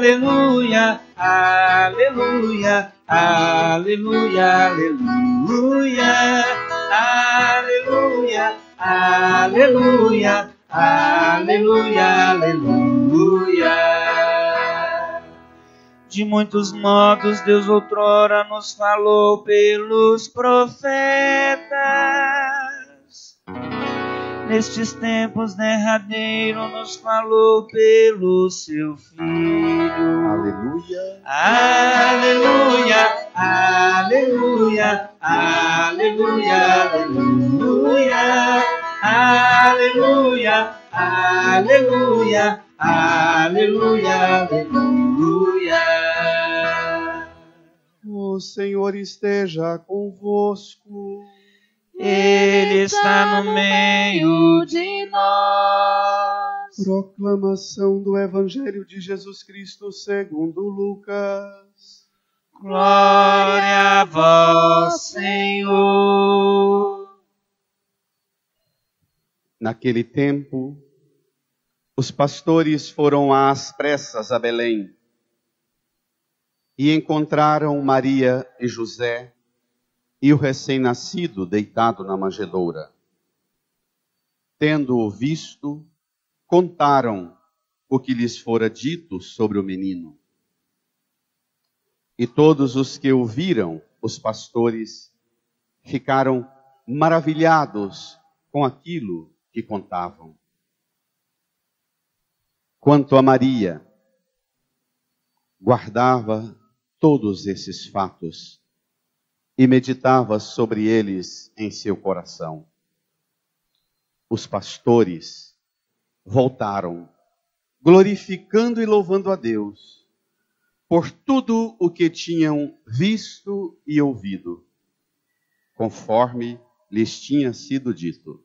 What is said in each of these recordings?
aleluia, aleluia, aleluia, aleluia, aleluia, aleluia, aleluia, aleluia. De muitos modos Deus outrora nos falou pelos profetas. Nestes tempos derradeiros nos falou pelo seu Filho. Aleluia. Aleluia, aleluia, aleluia, aleluia, aleluia, aleluia, aleluia, aleluia. O Senhor esteja convosco. Ele está no meio de nós. Proclamação do Evangelho de Jesus Cristo segundo Lucas. Glória a vós, Senhor. Naquele tempo, os pastores foram às pressas a Belém e encontraram Maria e José e o recém-nascido deitado na manjedoura. Tendo-o visto, contaram o que lhes fora dito sobre o menino. E todos os que ouviram, os pastores, ficaram maravilhados com aquilo que contavam. Quanto a Maria, guardava todos esses fatos e meditava sobre eles em seu coração. Os pastores voltaram, glorificando e louvando a Deus por tudo o que tinham visto e ouvido, conforme lhes tinha sido dito.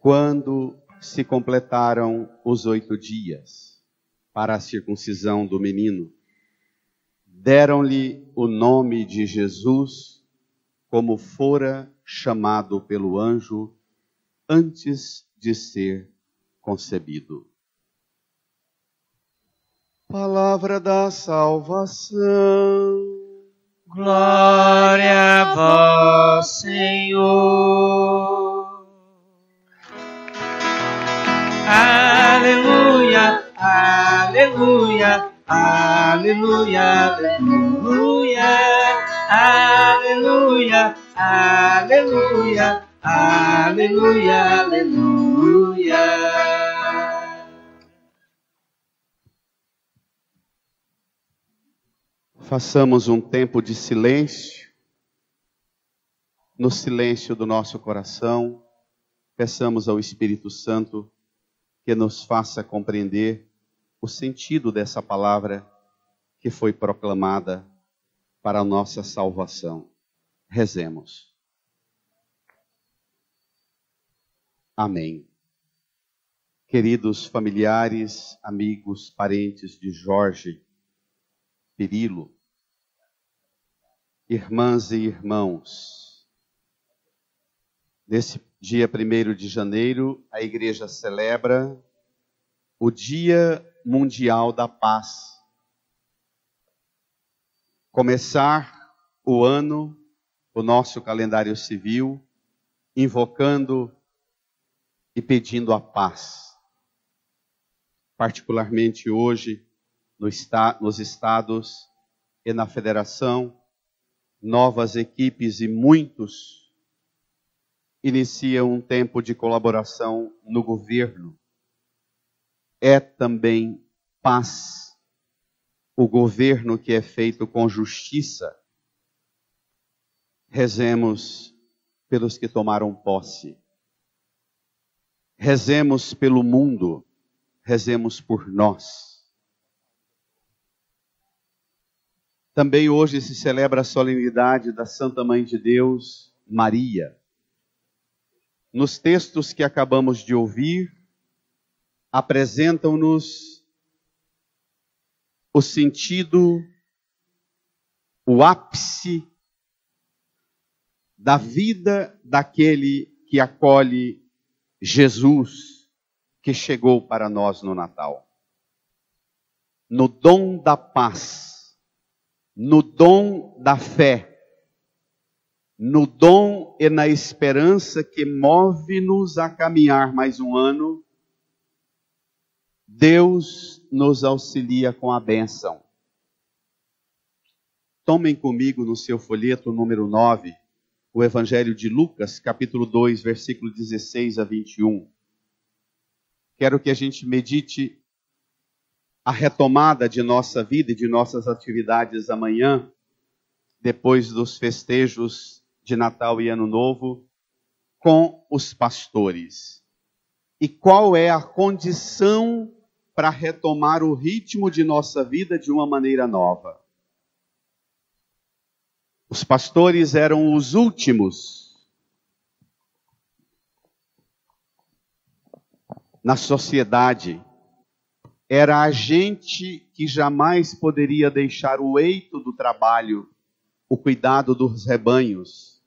Quando se completaram os 8 dias para a circuncisão do menino, deram-lhe o nome de Jesus, como fora chamado pelo anjo antes de ser concebido. Palavra da salvação. Glória a vós, Senhor. Aleluia, aleluia, aleluia, aleluia, aleluia, aleluia, aleluia, aleluia. Façamos um tempo de silêncio. No silêncio do nosso coração, peçamos ao Espírito Santo que nos faça compreender o sentido dessa palavra que foi proclamada para a nossa salvação. Rezemos. Amém. Queridos familiares, amigos, parentes de Jorge Perillo, irmãs e irmãos, nesse dia 1º de janeiro, a Igreja celebra o Dia Mundial da Paz. Começar o ano, o nosso calendário civil, invocando e pedindo a paz. Particularmente hoje, nos estados e na federação, novas equipes e muitos iniciam um tempo de colaboração no governo. É também paz, o governo que é feito com justiça. Rezemos pelos que tomaram posse. Rezemos pelo mundo, rezemos por nós. Também hoje se celebra a solenidade da Santa Mãe de Deus, Maria. Nos textos que acabamos de ouvir, apresentam-nos o sentido, o ápice da vida daquele que acolhe Jesus, que chegou para nós no Natal. no dom da paz, no dom da fé, no dom e na esperança que move-nos a caminhar mais um ano, Deus nos auxilia com a bênção. Tomem comigo no seu folheto número 9, o Evangelho de Lucas, capítulo 2, versículo 16 a 21. Quero que a gente medite a retomada de nossa vida e de nossas atividades amanhã, depois dos festejos de Natal e Ano Novo, com os pastores. E qual é a condição para retomar o ritmo de nossa vida de uma maneira nova? Os pastores eram os últimos na sociedade. Era a gente que jamais poderia deixar o eito do trabalho, o cuidado dos rebanhos.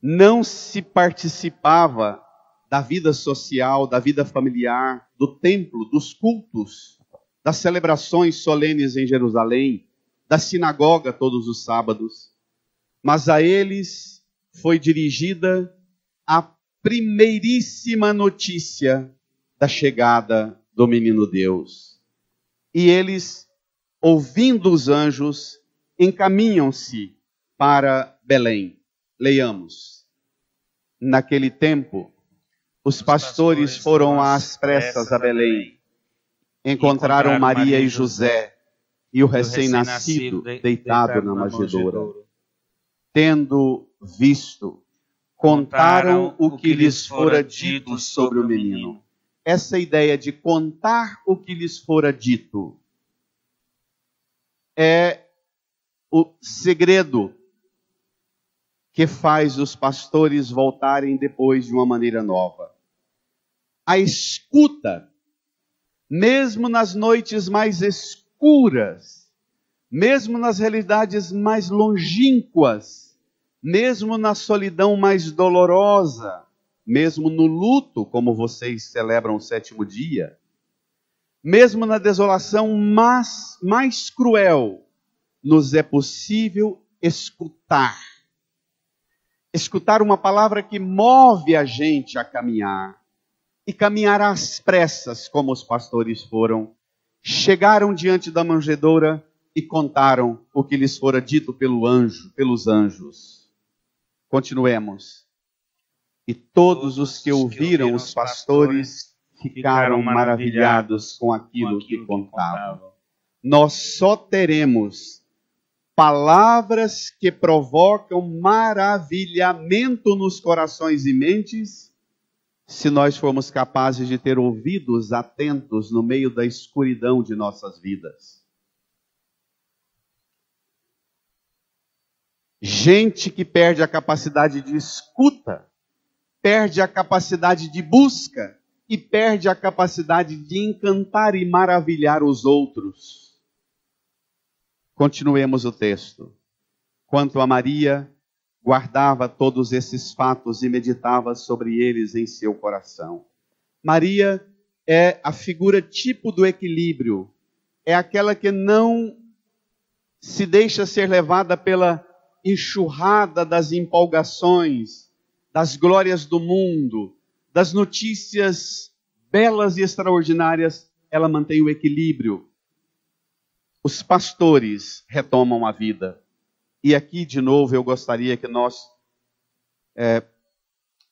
Não se participava da vida social, da vida familiar, do templo, dos cultos, das celebrações solenes em Jerusalém, da sinagoga todos os sábados. Mas a eles foi dirigida a primeiríssima notícia da chegada do menino Deus. E eles, ouvindo os anjos, encaminham-se para Belém. Leiamos. Naquele tempo, os pastores foram às pressas a Belém. Encontraram Maria e José e o recém-nascido deitado na manjedoura. Tendo visto, contaram o que lhes fora dito sobre o menino. Essa ideia de contar o que lhes fora dito é o segredo que faz os pastores voltarem depois de uma maneira nova. A escuta, mesmo nas noites mais escuras, mesmo nas realidades mais longínquas, mesmo na solidão mais dolorosa, mesmo no luto, como vocês celebram o 7º dia, mesmo na desolação mais cruel, nos é possível escutar. Escutar uma palavra que move a gente a caminhar. E caminhar às pressas, como os pastores foram. Chegaram diante da manjedoura e contaram o que lhes fora dito pelos anjos. Continuemos. E todos os que ouviram os pastores ficaram maravilhados com aquilo que contavam. Nós só teremos palavras que provocam maravilhamento nos corações e mentes se nós formos capazes de ter ouvidos atentos no meio da escuridão de nossas vidas. Gente que perde a capacidade de escuta, perde a capacidade de busca e perde a capacidade de encantar e maravilhar os outros. Continuemos o texto. Quanto a Maria, guardava todos esses fatos e meditava sobre eles em seu coração. Maria é a figura tipo do equilíbrio. É aquela que não se deixa ser levada pela enxurrada das empolgações, das glórias do mundo, das notícias belas e extraordinárias. Ela mantém o equilíbrio. Os pastores retomam a vida. E aqui, de novo, eu gostaria que nós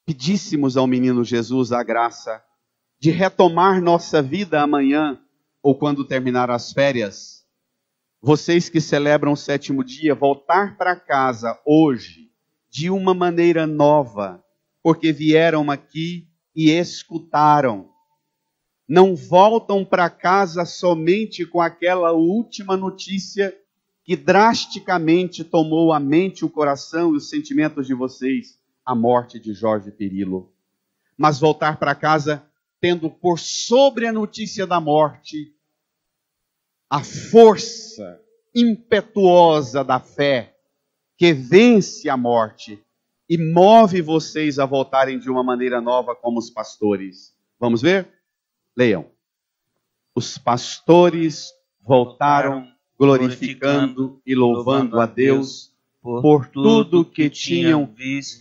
pedíssemos ao menino Jesus a graça de retomar nossa vida amanhã ou quando terminar as férias. Vocês que celebram o 7º dia, voltar para casa hoje de uma maneira nova, porque vieram aqui e escutaram. Não voltam para casa somente com aquela última notícia que drasticamente tomou a mente, o coração e os sentimentos de vocês, a morte de Jorge Perillo. Mas voltar para casa tendo por sobre a notícia da morte a força impetuosa da fé que vence a morte e move vocês a voltarem de uma maneira nova como os pastores. Vamos ver? Leiam. Os pastores voltaram glorificando e louvando a Deus por tudo que tinham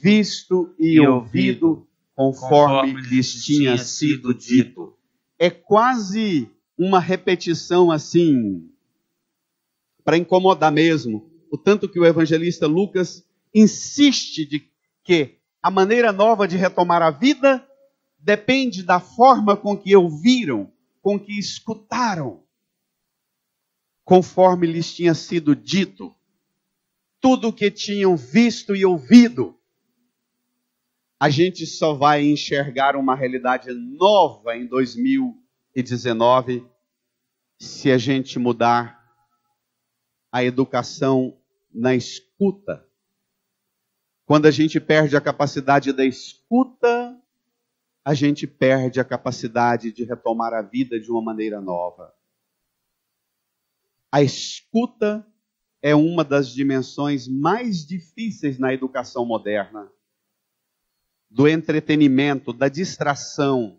visto e ouvido, conforme lhes tinha sido dito. É quase uma repetição assim, para incomodar mesmo, o tanto que o evangelista Lucas insiste de que a maneira nova de retomar a vida depende da forma com que ouviram, com que escutaram, conforme lhes tinha sido dito. Tudo o que tinham visto e ouvido. A gente só vai enxergar uma realidade nova em 2019 se a gente mudar a educação na escuta. Quando a gente perde a capacidade da escuta, a gente perde a capacidade de retomar a vida de uma maneira nova. A escuta é uma das dimensões mais difíceis na educação moderna. Do entretenimento, da distração.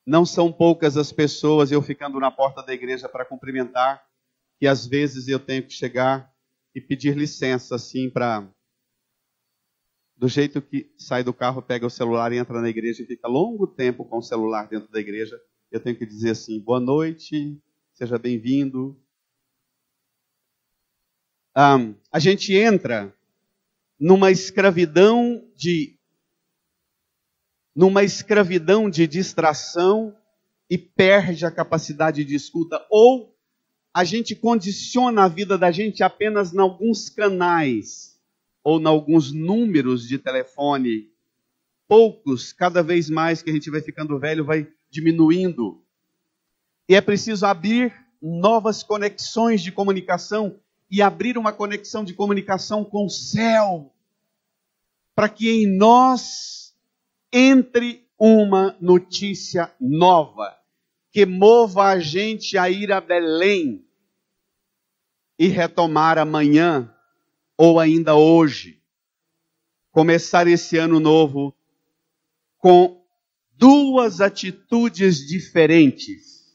Não são poucas as pessoas, eu ficando na porta da igreja para cumprimentar, que às vezes eu tenho que chegar e pedir licença, assim, para... Do jeito que sai do carro, pega o celular e entra na igreja e fica longo tempo com o celular dentro da igreja. Eu tenho que dizer assim, boa noite, seja bem-vindo. A gente entra numa escravidão de distração e perde a capacidade de escuta. Ou a gente condiciona a vida da gente apenas em alguns canais ou em alguns números de telefone. Poucos, cada vez mais que a gente vai ficando velho, vai diminuindo. E é preciso abrir novas conexões de comunicação e abrir uma conexão de comunicação com o céu, para que em nós entre uma notícia nova, que mova a gente a ir a Belém e retomar amanhã, ou ainda hoje, começar esse ano novo com duas atitudes diferentes.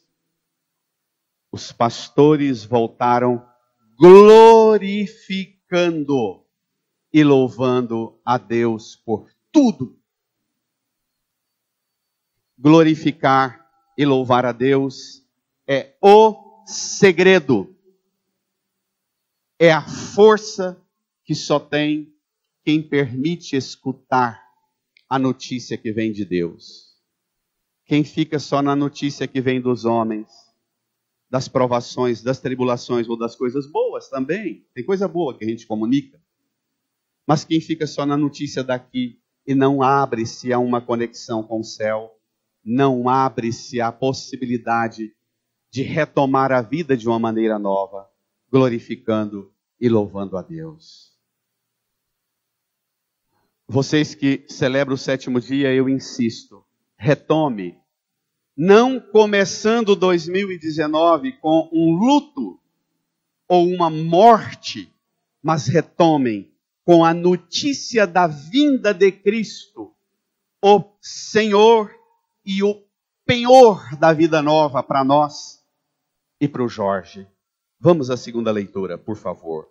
Os pastores voltaram glorificando e louvando a Deus por tudo. Glorificar e louvar a Deus é o segredo. É a força que só tem quem permite escutar a notícia que vem de Deus. Quem fica só na notícia que vem dos homens, das provações, das tribulações ou das coisas boas também. Tem coisa boa que a gente comunica. Mas quem fica só na notícia daqui e não abre-se a uma conexão com o céu, não abre-se a possibilidade de retomar a vida de uma maneira nova, glorificando e louvando a Deus. Vocês que celebram o sétimo dia, eu insisto, retome. Não começando 2019 com um luto ou uma morte, mas retomem com a notícia da vinda de Cristo, o Senhor e o penhor da vida nova para nós e para o Jorge. Vamos à segunda leitura, por favor.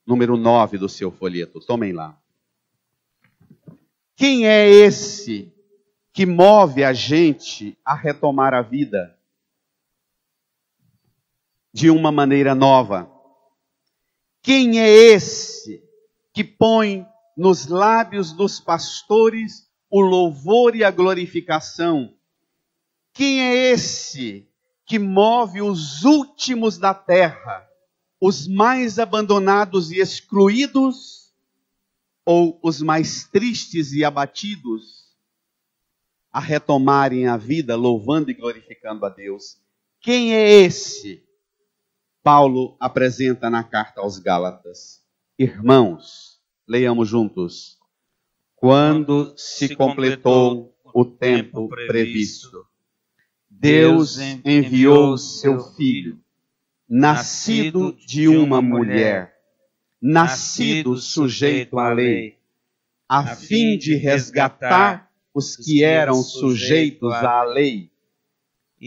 Número 9 do seu folheto. Tomem lá. Quem é esse que move a gente a retomar a vida de uma maneira nova? Quem é esse que põe nos lábios dos pastores o louvor e a glorificação? Quem é esse que move os últimos da terra, os mais abandonados e excluídos, ou os mais tristes e abatidos, a retomarem a vida louvando e glorificando a Deus? Quem é esse? Paulo apresenta na carta aos Gálatas. Irmãos, leiamos juntos. Quando se completou o tempo previsto, Deus enviou seu Filho, nascido de uma mulher, nascido sujeito à lei, a fim de resgatar os que eram sujeitos à lei,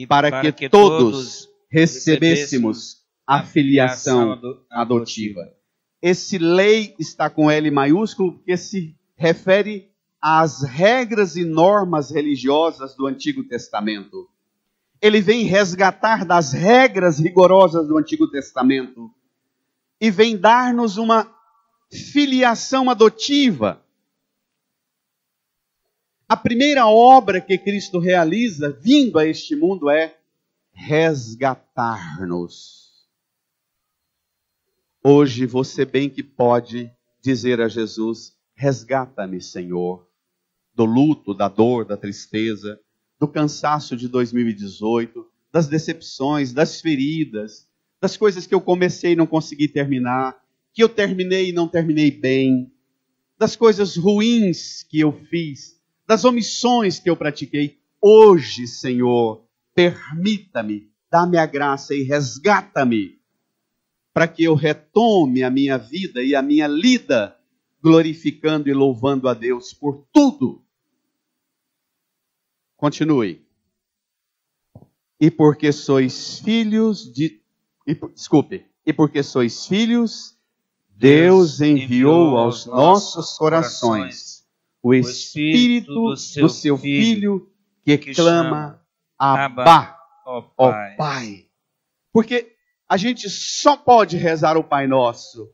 para que todos recebêssemos a filiação adotiva. Esse lei está com L maiúsculo porque se refere às regras e normas religiosas do Antigo Testamento. Ele vem resgatar das regras rigorosas do Antigo Testamento e vem dar-nos uma filiação adotiva. A primeira obra que Cristo realiza, vindo a este mundo, é resgatar-nos. Hoje você bem que pode dizer a Jesus: resgata-me, Senhor, do luto, da dor, da tristeza, do cansaço de 2018, das decepções, das feridas, das coisas que eu comecei e não consegui terminar, que eu terminei e não terminei bem, das coisas ruins que eu fiz, das omissões que eu pratiquei. Hoje, Senhor, permita-me, dá-me a graça e resgata-me, para que eu retome a minha vida e a minha lida, glorificando e louvando a Deus por tudo. Continue. E porque sois filhos de... E porque sois filhos, Deus enviou aos nossos corações o Espírito do seu Filho que clama: Abba, ó Pai. Porque a gente só pode rezar o Pai Nosso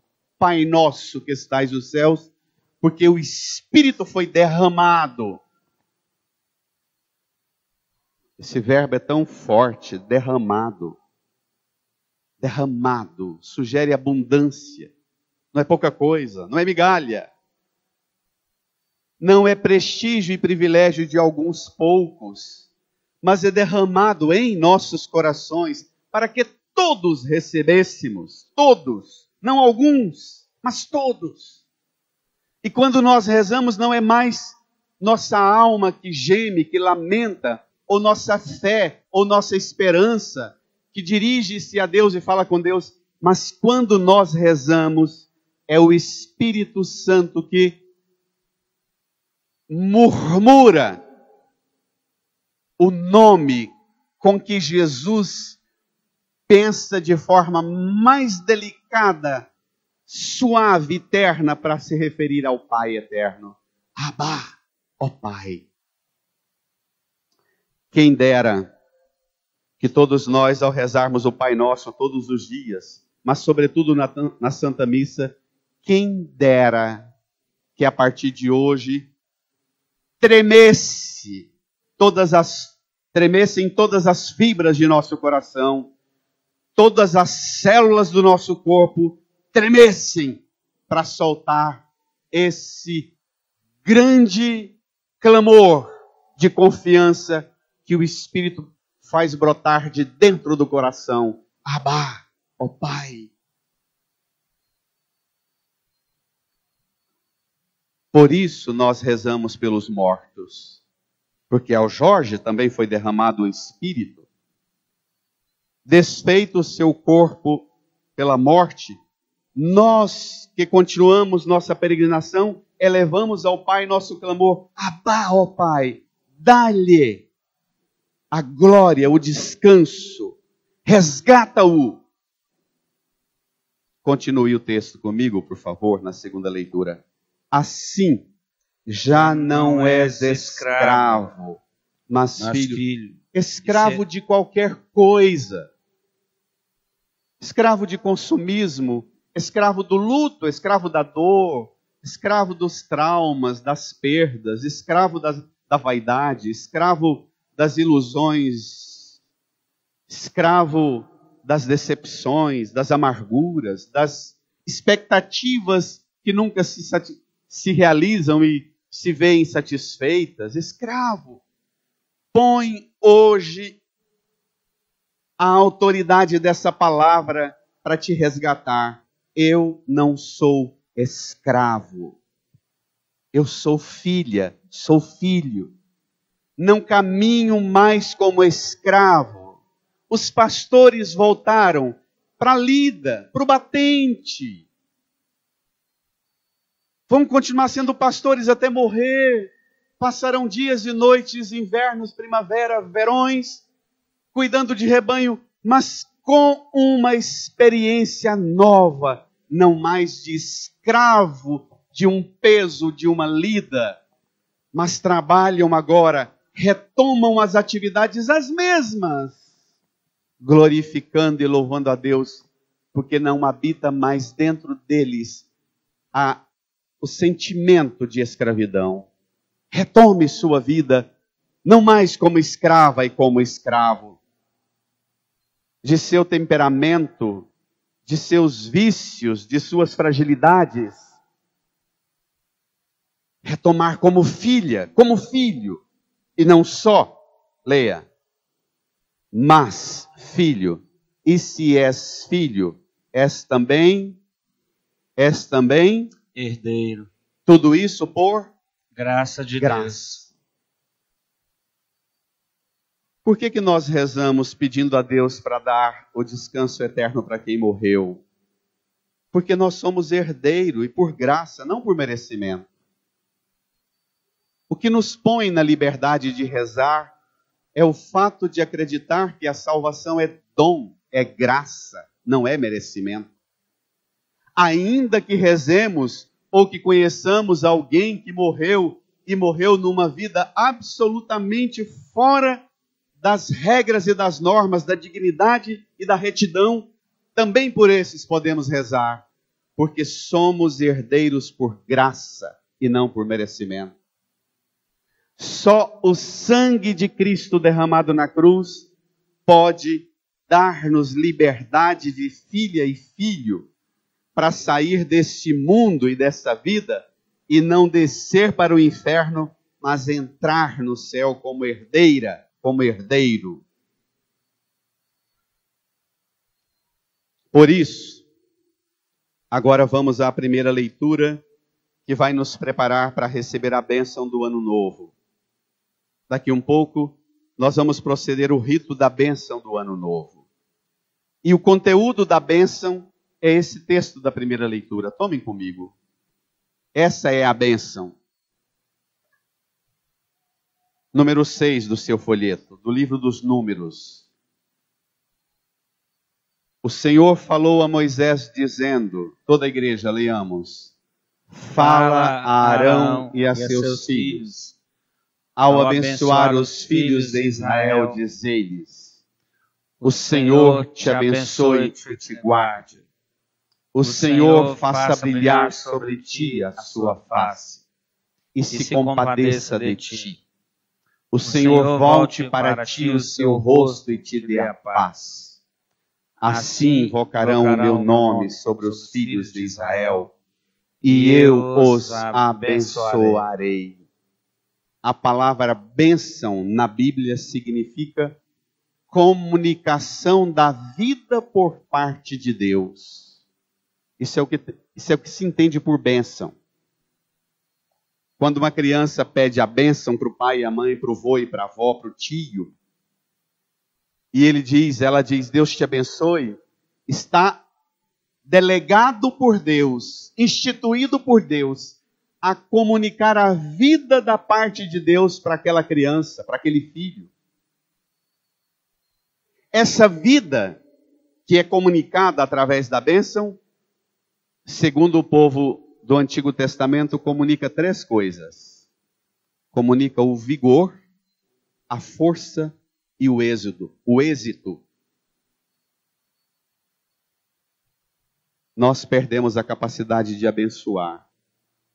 que estais nos céus, porque o Espírito foi derramado. Esse verbo é tão forte, derramado. Derramado, sugere abundância. Não é pouca coisa, não é migalha. Não é prestígio e privilégio de alguns poucos, mas é derramado em nossos corações, para que todos recebêssemos, todos, não alguns, mas todos. E quando nós rezamos, não é mais nossa alma que geme, que lamenta, ou nossa fé, ou nossa esperança, que dirige-se a Deus e fala com Deus, mas quando nós rezamos, é o Espírito Santo que murmura o nome com que Jesus pensa de forma mais delicada, suave, terna, para se referir ao Pai eterno. Abba, ó Pai. Quem dera que todos nós, ao rezarmos o Pai Nosso todos os dias, mas sobretudo na Santa Missa, quem dera que a partir de hoje tremessem todas as fibras de nosso coração, todas as células do nosso corpo tremessem para soltar esse grande clamor de confiança que o Espírito faz brotar de dentro do coração. Abba, ó Pai. Por isso nós rezamos pelos mortos, porque ao Jorge também foi derramado o Espírito. Desfeito o seu corpo pela morte, nós que continuamos nossa peregrinação, elevamos ao Pai nosso clamor: Abba, ó Pai, dá-lhe a glória, o descanso, resgata-o. Continue o texto comigo, por favor, na segunda leitura. Assim, já não és escravo, mas filho. Escravo de qualquer coisa. Escravo de consumismo, escravo do luto, escravo da dor, escravo dos traumas, das perdas, escravo da vaidade, escravo das ilusões, escravo das decepções, das amarguras, das expectativas que nunca se realizam e se veem insatisfeitas. Escravo. Põe hoje a autoridade dessa palavra para te resgatar. Eu não sou escravo. Eu sou filha, sou filho. Não caminho mais como escravo. Os pastores voltaram para a lida, para o batente. Vão continuar sendo pastores até morrer. Passarão dias e noites, invernos, primavera, verões, cuidando de rebanho mas com uma experiência nova, não mais de escravo de um peso, de uma lida, mas trabalham agora, retomam as atividades as mesmas, glorificando e louvando a Deus, porque não habita mais dentro deles o sentimento de escravidão. Retome sua vida, não mais como escrava e como escravo, de seu temperamento, de seus vícios, de suas fragilidades. Retomar como filha, como filho, e não só, leia, mas filho. E se és filho, és também herdeiro. Tudo isso por Graça de graça. Deus. Por que nós rezamos pedindo a Deus para dar o descanso eterno para quem morreu? Porque nós somos herdeiro e por graça, não por merecimento. O que nos põe na liberdade de rezar é o fato de acreditar que a salvação é dom, é graça, não é merecimento. Ainda que rezemos ou que conheçamos alguém que morreu e morreu numa vida absolutamente fora das regras e das normas, da dignidade e da retidão, também por esses podemos rezar, porque somos herdeiros por graça e não por merecimento. Só o sangue de Cristo derramado na cruz pode dar-nos liberdade de filha e filho para sair deste mundo e dessa vida e não descer para o inferno, mas entrar no céu como herdeira, como herdeiro. Por isso, agora vamos à primeira leitura que vai nos preparar para receber a bênção do ano novo. Daqui um pouco, nós vamos proceder o rito da bênção do ano novo. E o conteúdo da bênção é esse texto da primeira leitura. Tomem comigo. Essa é a bênção. Número 6 do seu folheto, do livro dos Números. O Senhor falou a Moisés dizendo, toda a igreja, leamos. Fala a Arão e a seus filhos. Ao abençoar os filhos de Israel, diz-lhes: o Senhor te abençoe e te guarde. O Senhor faça brilhar sobre ti a sua face e se compadeça de ti. O Senhor volte para ti o seu rosto e te dê a paz. Assim invocarão o meu nome sobre os filhos de Israel, e eu os abençoarei. A palavra bênção na Bíblia significa comunicação da vida por parte de Deus. Isso é o que se entende por bênção. Quando uma criança pede a bênção para o pai e a mãe, para o vô e para a avó, para o tio, e ela diz, Deus te abençoe, está delegado por Deus, instituído por Deus, a comunicar a vida da parte de Deus para aquela criança, para aquele filho. Essa vida que é comunicada através da bênção, segundo o povo do Antigo Testamento, comunica 3 coisas. Comunica o vigor, a força e o êxito. Nós perdemos a capacidade de abençoar.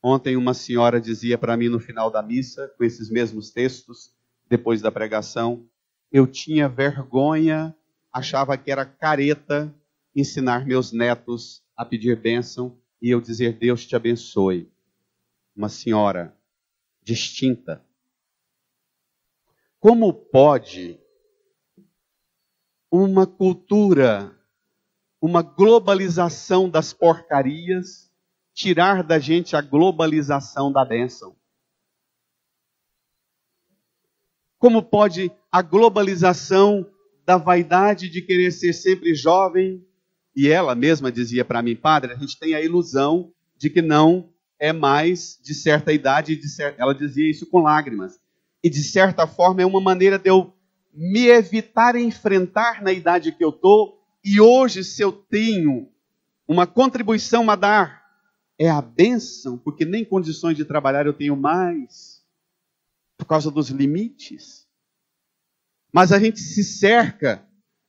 Ontem uma senhora dizia para mim no final da missa, com esses mesmos textos, depois da pregação, eu tinha vergonha, achava que era careta ensinar meus netos a pedir bênção e eu dizer Deus te abençoe. Uma senhora distinta. Como pode uma cultura, uma globalização das porcarias tirar da gente a globalização da bênção? Como pode a globalização da vaidade de querer ser sempre jovem? E ela mesma dizia para mim, padre, a gente tem a ilusão de que não é mais de certa idade. Ela dizia isso com lágrimas. E de certa forma é uma maneira de eu me evitar enfrentar na idade que eu estou, e hoje, se eu tenho uma contribuição a dar, é a bênção, porque nem condições de trabalhar eu tenho mais, por causa dos limites. Mas a gente se cerca,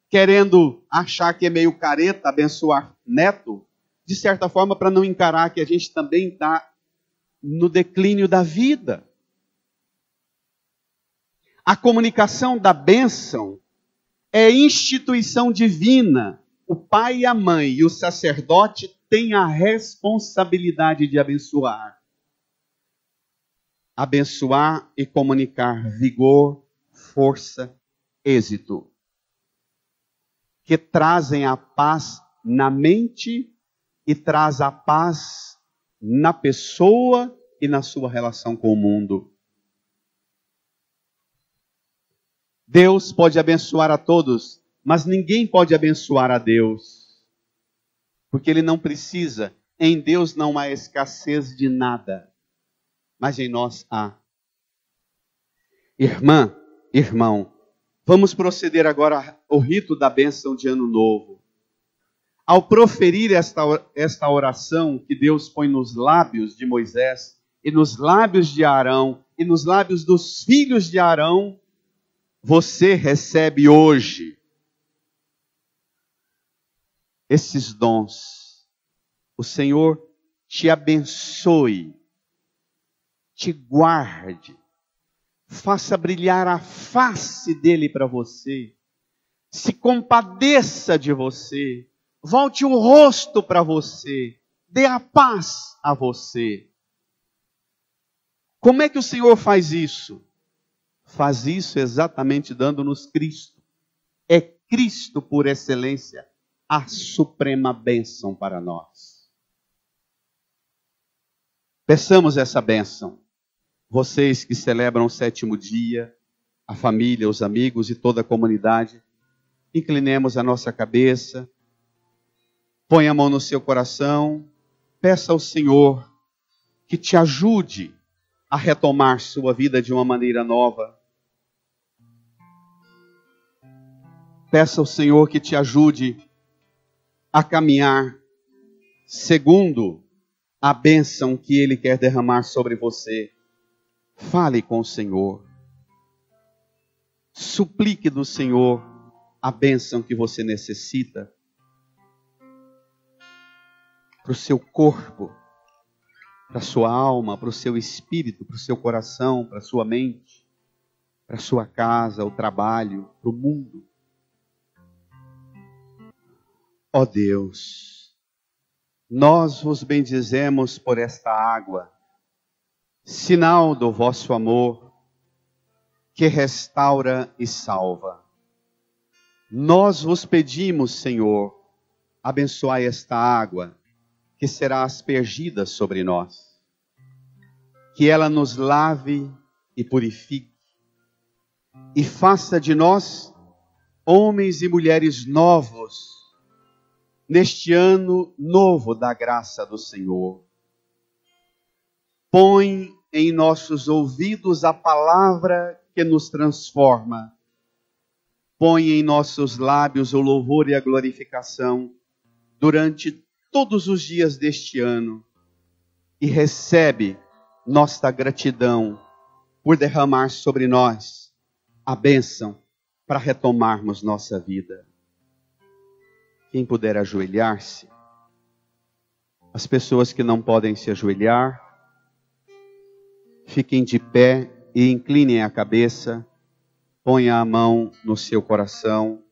querendo achar que é meio careta abençoar neto, de certa forma, para não encarar que a gente também está no declínio da vida. A comunicação da bênção é instituição divina. O pai e a mãe e o sacerdote têm a responsabilidade de abençoar. Abençoar e comunicar vigor, força, êxito. Que trazem a paz na mente e traz a paz na pessoa e na sua relação com o mundo. Deus pode abençoar a todos, mas ninguém pode abençoar a Deus. Porque Ele não precisa. Em Deus não há escassez de nada, mas em nós há. Irmã, irmão, vamos proceder agora ao rito da bênção de Ano Novo. Ao proferir esta oração que Deus põe nos lábios de Moisés, e nos lábios de Arão, e nos lábios dos filhos de Arão, você recebe hoje esses dons. O Senhor te abençoe, te guarde, faça brilhar a face dele para você, se compadeça de você, volte o rosto para você, dê a paz a você. Como é que o Senhor faz isso? Faz isso exatamente dando-nos Cristo. É Cristo por excelência, a suprema bênção para nós. Peçamos essa bênção. Vocês que celebram o 7º dia, a família, os amigos e toda a comunidade, inclinemos a nossa cabeça, põe a mão no seu coração, peça ao Senhor que te ajude a retomar sua vida de uma maneira nova. Peça ao Senhor que te ajude a caminhar segundo a bênção que Ele quer derramar sobre você. Fale com o Senhor. Suplique do Senhor a bênção que você necessita para o seu corpo, para a sua alma, para o seu espírito, para o seu coração, para a sua mente, para a sua casa, o trabalho, para o mundo. Ó Deus, nós vos bendizemos por esta água, sinal do vosso amor, que restaura e salva. Nós vos pedimos, Senhor, abençoai esta água, que será aspergida sobre nós. Que ela nos lave e purifique, e faça de nós homens e mulheres novos, neste ano novo da graça do Senhor. Põe em nossos ouvidos a palavra que nos transforma. Põe em nossos lábios o louvor e a glorificação durante todos os dias deste ano. E recebe nossa gratidão por derramar sobre nós a bênção para retomarmos nossa vida. Quem puder ajoelhar-se, as pessoas que não podem se ajoelhar, fiquem de pé e inclinem a cabeça, ponha a mão no seu coração,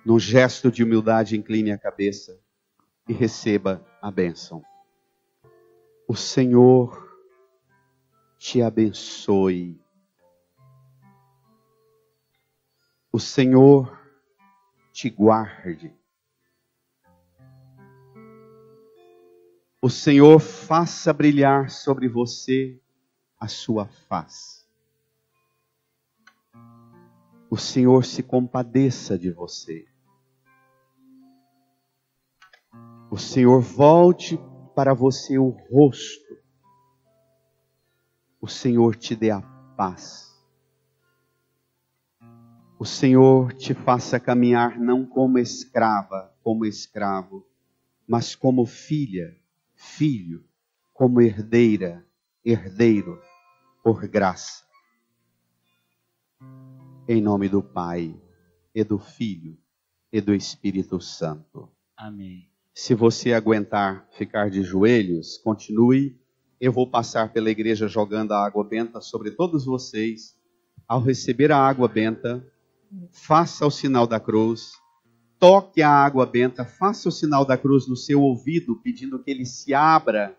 num gesto de humildade, incline a cabeça e receba a bênção. O Senhor te abençoe. O Senhor te guarde. O Senhor faça brilhar sobre você a sua face. O Senhor se compadeça de você. O Senhor volte para você o rosto. O Senhor te dê a paz. O Senhor te faça caminhar não como escrava, como escravo, mas como filha, filho, como herdeira, herdeiro, por graça. Em nome do Pai, e do Filho, e do Espírito Santo. Amém. Se você aguentar ficar de joelhos, continue. Eu vou passar pela igreja jogando a água benta sobre todos vocês. Ao receber a água benta, faça o sinal da cruz. Toque a água benta, faça o sinal da cruz no seu ouvido, pedindo que ele se abra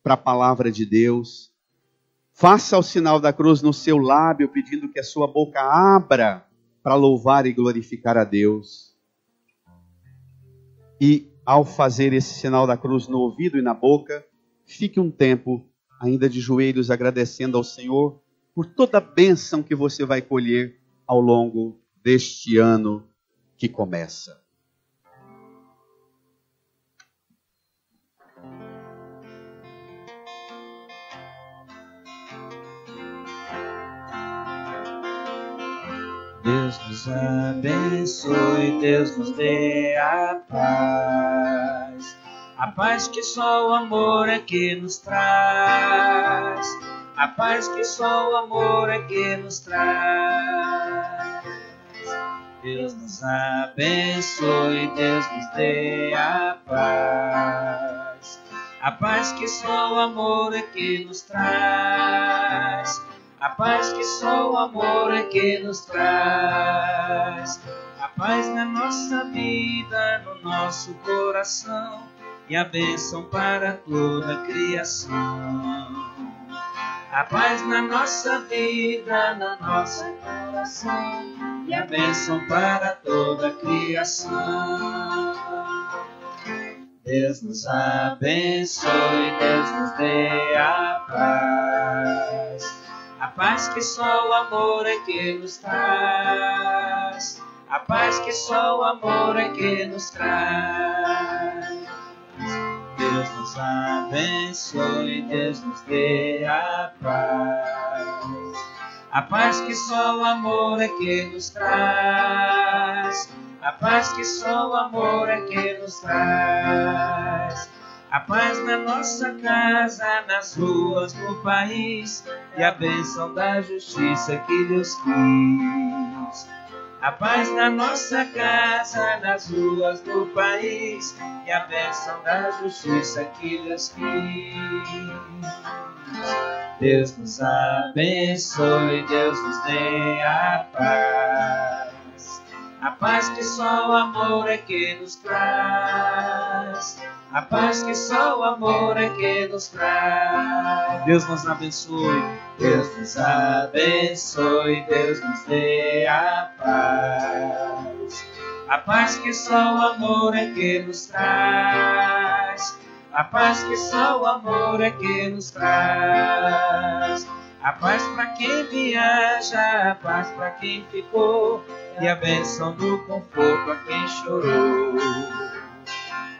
para a palavra de Deus. Faça o sinal da cruz no seu lábio, pedindo que a sua boca abra para louvar e glorificar a Deus. E ao fazer esse sinal da cruz no ouvido e na boca, fique um tempo ainda de joelhos agradecendo ao Senhor por toda a bênção que você vai colher ao longo deste ano que começa. Deus nos abençoe, Deus nos dê a paz que só o amor é que nos traz, a paz que só o amor é que nos traz. Deus nos abençoe, Deus nos dê a paz que só o amor é que nos traz, a paz que só o amor é que nos traz, a paz na nossa vida, no nosso coração, e a bênção para toda a criação. A paz na nossa vida, no nosso coração, e a bênção para toda a criação. Deus nos abençoe, Deus nos dê a paz que só o amor é que nos traz, a paz que só o amor é que nos traz. Deus nos abençoe, Deus nos dê a paz que só o amor é que nos traz, a paz que só o amor é que nos traz. A paz na nossa casa, nas ruas, no país, e a bênção da justiça que Deus quis. A paz na nossa casa, nas ruas, no país, e a bênção da justiça que Deus quis. Deus nos abençoe, Deus nos dê a paz que só o amor é que nos traz, a paz que só o amor é que nos traz. Deus nos abençoe, Deus nos abençoe, Deus nos dê a paz que só o amor é que nos traz, a paz que só o amor é que nos traz. A paz para quem viaja, a paz para quem ficou, e a bênção do conforto a quem chorou.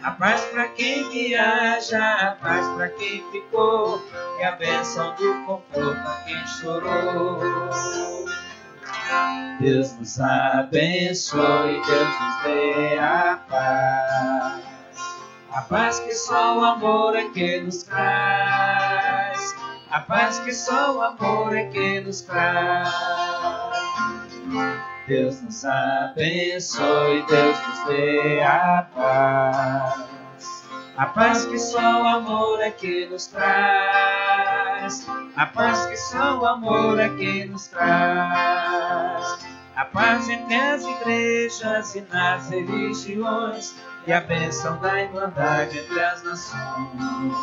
A paz para quem viaja, a paz para quem ficou, e a bênção do conforto a quem chorou. Deus nos abençoe, Deus nos dê a paz que só o amor é que nos traz, a paz que só o amor é que nos traz. Deus nos abençoe, Deus nos dê a paz que só o amor é que nos traz, a paz que só o amor é que nos traz. A paz entre as igrejas e nas religiões, e a bênção da irmandade entre as nações.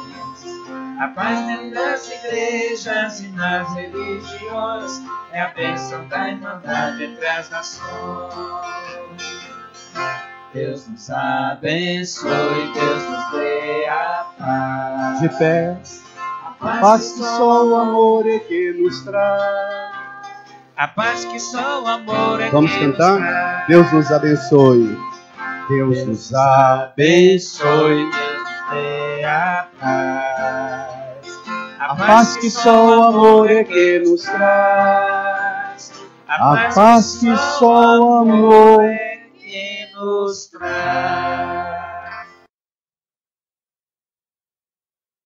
A paz dentro das igrejas e nas religiões, é a bênção da irmandade entre as nações. Deus nos abençoe, Deus nos dê a paz. De pé, a paz que só o amor é que nos traz. A paz que só o amor é Vamos que cantar? nos traz. Deus nos abençoe. Deus nos abençoe. Deus nos dê a paz. A paz que só o amor é que nos traz. A A paz que só o amor é que nos traz.